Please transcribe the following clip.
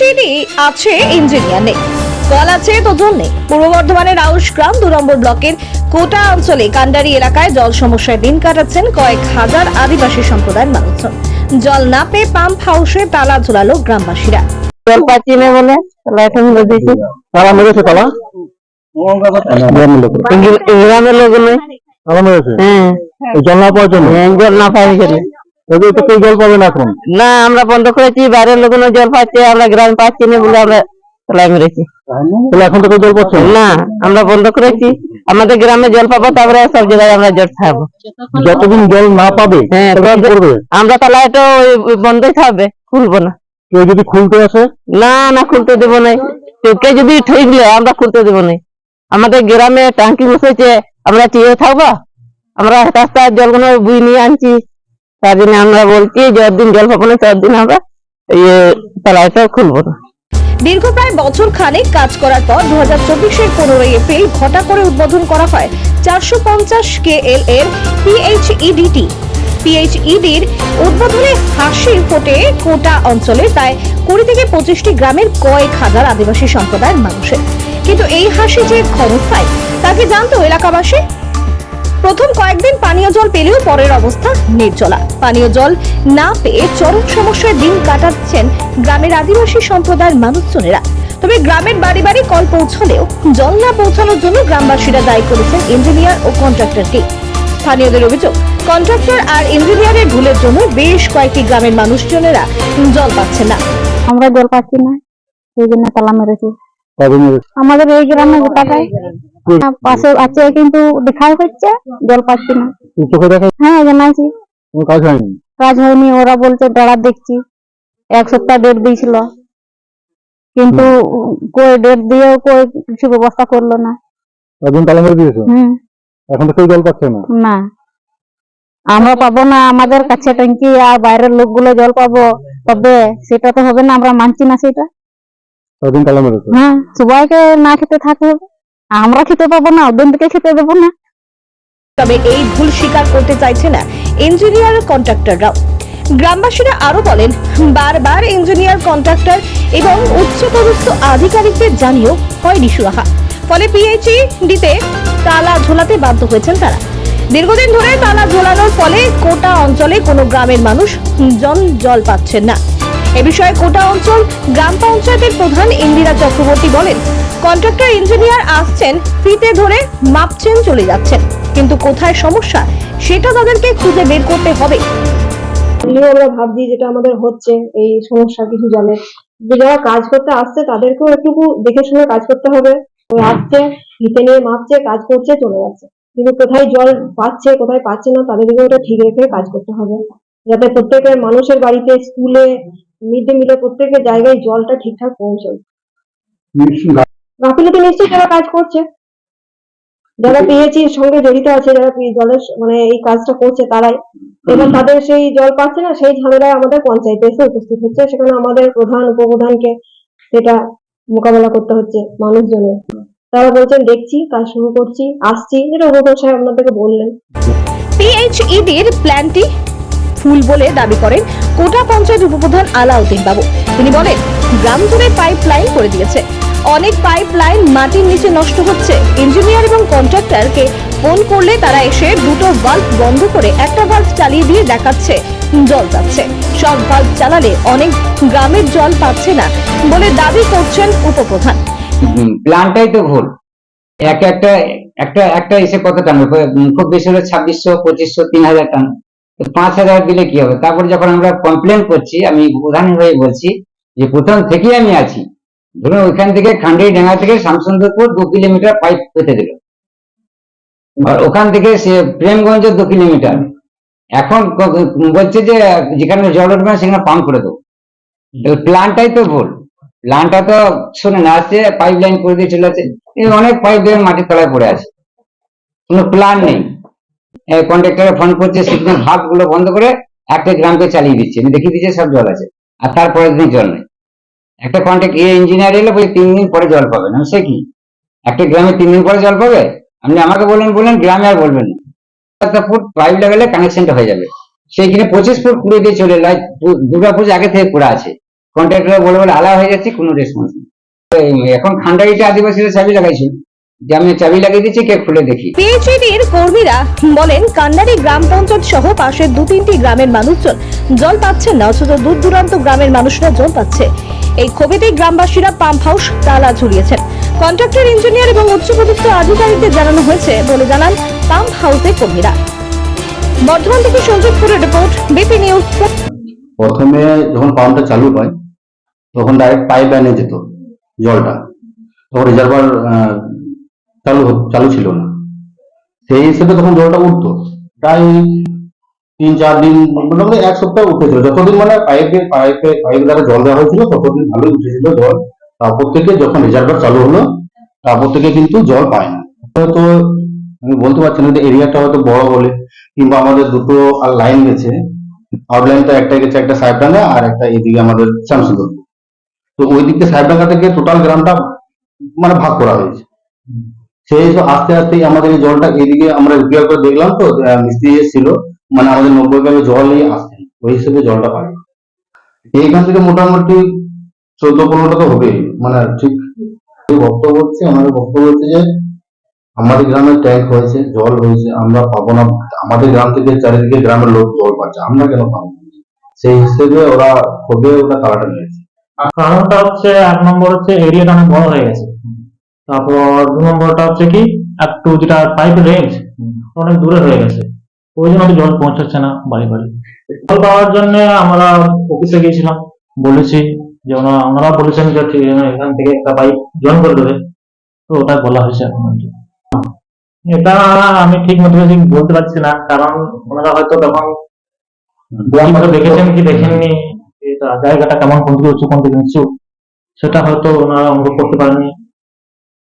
PhD আছে engineer নেই, call আছে তো জল নেই। পূর্ব বর্ধমানের আউশগ্রাম 2 নম্বর ব্লকের কোটা অঞ্চলে কান্ডারি এলাকায় জল সমস্যায় দিন কাটাচ্ছেন কয়েক হাজার আদিবাসী সম্প্রদায়ের মানুষজন। জল না পেয়ে পাম্প হাউসে তালা ঝোলালো গ্রামবাসীরা। জল পাচ্ছি না বলে তালা এখন দিয়েছি। তালা মেরেছে, তালা গ্রামের লোক নেই। তালা মেরেছে। হ্যাঁ, এই জল না পাওয়ার জন্য। জল না পাই গেলে ওদের তো কেউ জল পাবে না এখন। না, আমরা বন্ধ করেছি, বাইরের লোক জল পাচ্ছে, আমরা গ্রাম পাচ্ছি না বলে আমরা তালা মেরেছি। তাহলে এখন তো কেউ জল পাচ্ছে না, আমরা বন্ধ করেছি, আমাদের গ্রামে জল পাবো, তারপরে সব জায়গায় আমরা জল খাবো। যতদিন জল না পাবে হ্যাঁ, ততদিন করবে। আমরা তালা এটা বন্ধই থাকবে, খুলবো না। কেউ যদি খুলতে আসে, না না, খুলতে দেবো না। কেউ যদি ঠেকলে আমরা খুলতে দেবো না। আমাদের গ্রামে ট্যাঙ্কি বসেছে, আমরা চেয়ে থাকবো? আমরা রাস্তার জলগুলো বুই নিয়ে আনছি, তার জন্য আমরা বলছি যতদিন জল পাবো না ততদিন আমরা তালাটা খুলবো না। দীর্ঘ প্রায় বছর খানেক কাজ করার পর 2024-এর 15 এপ্রিল ঘটা করে উদ্বোধন করা হয় 450 KL এর পিএইচইডির উদ্বোধনে হাসি ফোটে কোটা অঞ্চলে প্রায় 20 থেকে 25টি গ্রামের কয়েক হাজার আদিবাসী সম্প্রদায়ের মানুষের। কিন্তু এই হাসি যে ক্ষমতায় তাকে জানতো এলাকাবাসী। প্রথম কয়েকদিন পানীয় জল পেলেও পরের অবস্থা নির্জলা। পানীয় জল না পেয়ে চরম সমস্যায় দিন কাটাচ্ছেন গ্রামের আদিবাসী সম্প্রদায়ের মানুষজনেরা। তবে গ্রামের বাড়ি বাড়ি কল পৌঁছলেও জল না পৌঁছানোর জন্য গ্রামবাসীরা দায়ী করেছেন ইঞ্জিনিয়ার ও কন্ট্রাক্টরকে। স্থানীয়দের অভিযোগ, কন্ট্রাক্টর আর ইঞ্জিনিয়ারের ভুলের জন্য বেশ কয়েকটি গ্রামের মানুষজনেরা জল পাচ্ছেন না। আমরা জল পাচ্ছি না, সেই জন্য তালা মেরেছি। আমাদের এই গ্রামে গোটাটাই পাশে আছে, কিন্তু দেখাই হচ্ছে জল পাচ্ছি না। চোখে দেখা হ্যাঁ, জানাইছি, কোনো কাজ হয়নি। কাজ হয়নি। ওরা বলছে দাঁড়া দেখছি, 1 সপ্তাহ ডেট দিয়েছিল, কিন্তু কই ডেট দিয়েও কই কিছু ব্যবস্থা করলো না। একদিন তালা মেরে দিয়েছে। এখন তো কেউ জল পাচ্ছে না। না, আমরা পাবো না, আমাদের কাছে ট্যাঙ্কি আর বাইরের লোকগুলো জল পাবো, তবে সেটা তো হবে না, আমরা মানছি না সেটা। একদিন তালা মেরেছে। হ্যাঁ, সবাইকে না খেতে থাকতে হবে, আমরা খেতে পাবো না, ওদেরকে খেতে দেবো না। তবে এই ভুল স্বীকার করতে চাইছে না ইঞ্জিনিয়ার ও কন্ট্রাক্টররাও। গ্রামবাসীরা আরো বলেন, বারবার ইঞ্জিনিয়ার, কন্ট্রাক্টর এবং উচ্চপদস্থ আধিকারিকদের জানিয়েও হয়নি সুরাহা। ফলে পিএইচডিতে তালা ঝোলাতে বাধ্য হয়েছেন তারা। দীর্ঘদিন ধরে তালা ঝোলানোর ফলে কোটা অঞ্চলে কোনো গ্রামের মানুষ জল পাচ্ছেন না। এ বিষয়ে কোটা অঞ্চল গ্রাম পঞ্চায়েতের প্রধান ইন্দিরা চক্রবর্তী বলেন, কন্ট্রাক্টর ইঞ্জিনিয়ার আসছেন, ফিতে ধরে মাপছেন, চলে যাচ্ছেন, কিন্তু কোথায় সমস্যা সেটা তাদেরকে খুঁজে বের করতে হবে। আমরা ভাবছি যেটা আমাদের হচ্ছে এই সমস্যা কিছু জলের, যে যারা কাজ করতে আসছে তাদেরকেও একটু দেখে শুনে কাজ করতে হবে। ওই আসছে, ফিতে নিয়ে মাপছে, কাজ করছে, চলে যাচ্ছে, কিন্তু কোথায় জল পাচ্ছে কোথায় পাচ্ছে না তাদেরকে ওটা ঠিক রেখে কাজ করতে হবে, যাতে প্রত্যেকের মানুষের বাড়িতে, স্কুলে, মিড ডে মিলে প্রত্যেকের জায়গায় জলটা ঠিকঠাক পৌঁছয়। গাফিলতি নিশ্চয়ই যারা কাজ করছে, যারা পিএইচির সঙ্গে জড়িত আছে, যারা জলের মানে এই কাজটা করছে তারাই। এবার তাদের সেই জল পাচ্ছে না, সেই ঝামেলায় আমাদের পঞ্চায়েতে এসে উপস্থিত হচ্ছে, সেখানে আমাদের প্রধান উপপ্রধানকে সেটা মোকাবেলা করতে হচ্ছে মানুষজনের। তারা বলছেন দেখছি, কাজ শুরু করছি, আসছি, যেটা উপপ্রধান সাহেব আপনাদেরকে বললেন। পিএইচইডির প্ল্যানটি ফুল বলে দাবি করেন কোটা পঞ্চায়েত উপপ্রধান আলাউদ্দিন বাবু। তিনি বলেন, গ্রাম জুড়ে পাইপ লাইন করে দিয়েছে, অনেক পাইপ লাইন মাটির নিচে নষ্ট হচ্ছে। ইঞ্জিনিয়ার এবং কন্ট্রাক্টরকে ফোন করলে তারা এসে দুটো ভাল্ব বন্ধ করে একটা ভাল্ব চালিয়ে দিয়ে দেখাচ্ছে জল যাচ্ছে। সব ভাল্ব চালালে অনেক গ্রামের জল পাচ্ছে না বলে দাবি করছেন উপপ্রধান। প্ল্যানটাই তো ভুল। একটা এসে কত টানবে? খুব বেশি হলে 2600, 2500, 3000 টান। 5000 দিলে কি হবে? তারপর যখন আমরা কমপ্লেন করছি, আমি প্রধান হয়ে বলছি যে প্রথম থেকেই আমি আছি, ধরুন ওইখান থেকে খান্ডেরডাঙ্গা থেকে শামসুন্দরপুর 2 কিলোমিটার পাইপ পেতে দিল, আর ওখান থেকে সে প্রেমগঞ্জ 2 কিলোমিটার। এখন বলছে যে যেখানে জল উঠবে সেখানে পাম্প করে দেবো। প্ল্যানটাই তো ভুল। প্ল্যানটা তো শুনে না, আসছে পাইপ লাইন করে দিয়ে চলে যাচ্ছে, অনেক পাইপ লাইন মাটির তলায় পড়ে আছে, কোনো প্ল্যান নেই। কন্ট্রাক্টরে ফোন করছে, সিগন্যাল ভাগ গুলো বন্ধ করে একটা গ্রামকে চালিয়ে দিচ্ছে, দেখিয়ে দিচ্ছে সব জল আছে, আর তারপরের দিন জল নেই। একটা কন্ট্রাক্ট ইঞ্জিনিয়ার এলে 3 দিন পরে জল পাবেন, সে কি একটা গ্রামে 3 দিন পরে জল পাবে? আপনি আমাকে বলেন গ্রামে আর বলবেন না। 1 ফুট পাইপ লাগালে কানেকশনটা হয়ে যাবে, সেইখানে 25 ফুট কুড়িয়ে দিয়ে চলে এলো, দুর্গাপুজো আগে থেকে করা আছে। কন্ট্রাক্টর বলে বলে আলা হয়ে যাচ্ছে, কোনো রেসপন্স নেই। এখন খান্ডারিটা আদিবাসীরা চাবি লাগাইছিল, যে আমি চাবি লাগিয়ে দিচ্ছি, কে খুলে দেখি। পিএইচইডির কর্মীরা বলেন কান্নাড়ি গ্রাম পঞ্চায়েত সহ পাশের 2-3টি গ্রামের মানুষজন জল পাচ্ছেন না, অথচ দূর দূরান্ত গ্রামের মানুষরা জল পাচ্ছে। এই ক্ষোভেতে গ্রামবাসীরা পাম্প হাউস তালা ঝুলিয়েছেন। কন্ট্রাক্টর, ইঞ্জিনিয়ার এবং উচ্চপদস্থ আধিকারিকদের জানানো হয়েছে বলে জানান পাম্প হাউসের কর্মীরা। বর্ধমান থেকে সঞ্জীবপুরের রিপোর্ট, বিপি নিউজ। প্রথমে যখন পাম্পটা চালু হয় তখন ডাইরেক্ট পাইপ লাইনে যেত জলটা, তখন রিজার্ভার চালু ছিল না, সেই হিসেবে তখন জলটা উঠতো প্রায় 3-4 দিন, মোটামুটি 1 সপ্তাহ উঠেছিল। যতদিন মানে পাইপ দ্বারা জল দেওয়া হয়েছিল ততদিন ভালোই উঠেছিল জল। তারপর থেকে যখন রিজার্ভার চালু হলো তারপর থেকে কিন্তু জল পায় না। হয়তো আমি বলতে পারছি না যে এরিয়াটা হয়তো বড় বলে, কিংবা আমাদের দুটো আর লাইন গেছে, আউটলাইন তো একটা গেছে, একটা সাহেবডাঙ্গা আর একটা এদিকে আমাদের শ্যামসুন্দর। তো ওই দিক থেকে সাহেবডাঙ্গা থেকে টোটাল গ্রামটা মানে ভাগ করা হয়েছে। সেই হিসেবে আস্তে আস্তে আমাদের এই জলটা এদিকে আমরা রিপেয়ার করে দেখলাম, তো মিস্ত্রি এসেছিল, মানে আমাদের 90 জলই আসছে, ওই হিসেবে জলটা পাই। এইখান থেকে মোটামুটি 14-15টা তো হবেই, মানে ঠিক বক্তব্য হচ্ছে, আমাদের বক্তব্য হচ্ছে যে আমাদের গ্রামে ট্যাঙ্ক হয়েছে, জল হয়েছে, আমরা পাবো না। আমাদের গ্রাম থেকে চারিদিকে গ্রামের লোক জল পাচ্ছে, আমরা কেন পাবো? সেই হিসেবে ওরা তালাটা নিয়েছে। আর কারণটা হচ্ছে 1 নম্বর হচ্ছে এরিয়াটা অনেক বড় হয়ে গেছে। তারপর 2 নম্বরটা হচ্ছে কি একটু যেটা পাইপের রেঞ্জ অনেক দূরে হয়ে গেছে, ওই জন্য জল পৌঁছাচ্ছে না বাড়ি বাড়ি। জল পাওয়ার জন্য আমরা অফিসে গিয়েছিলাম, বলেছি যে ওনারা বলেছেন যে এখান থেকে একটা পাইপ জয়েন করে দেবে, তো ওটা বলা হয়েছে এখন আর কি। এটা আমি ঠিক মতো বলতে পারছি না, কারণ ওনারা হয়তো তখন দেখেছেন কি দেখেননি, এটা জায়গাটা কেমন, কোন দিকে উঁচু কোন দিকে নিচু, সেটা হয়তো ওনারা অনুভব করতে পারেননি।